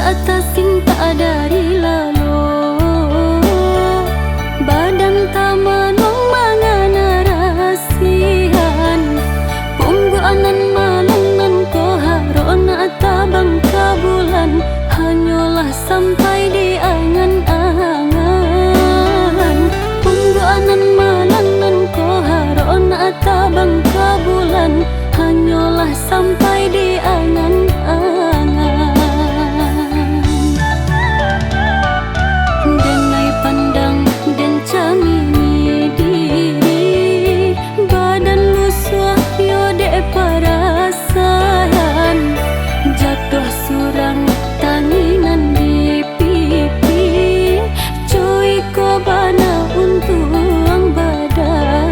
atas cinta dari lalu, badan tak menong mangana rasihan, punggu anan malangan ko harona tabang kabulan, hanyalah sampai di angan-angan, punggu anan malangan ko harona tabang kabulan, hanyalah sampai di angan-angan. Dengai pandang dan camini diri, badan lusuh yo dek perasaan, jatuh surang tanginan di pipi, cuy ko bana untung badan.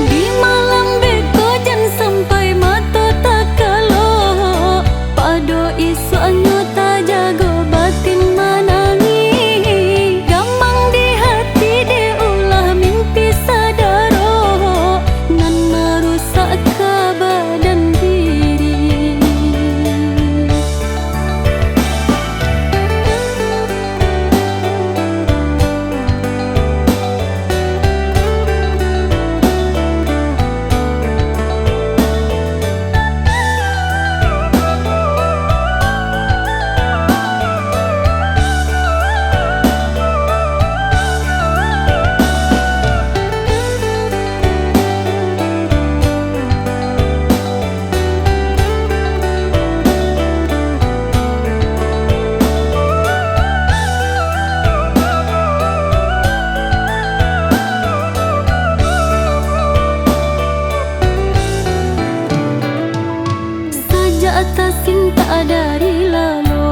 Di malam beko jan sampai mata tak kalau, pado isu anyo tak jago batin manangi, gamang di hati de ulah mimpi sadaro, nan merusak ke badan diri. Atas cinta dari lalu,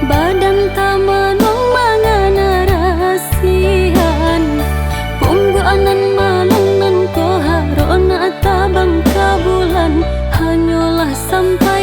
badan tak menong mangana rasihan, punggu anan malangan ko harona tabang kabulan, hanyalah sampai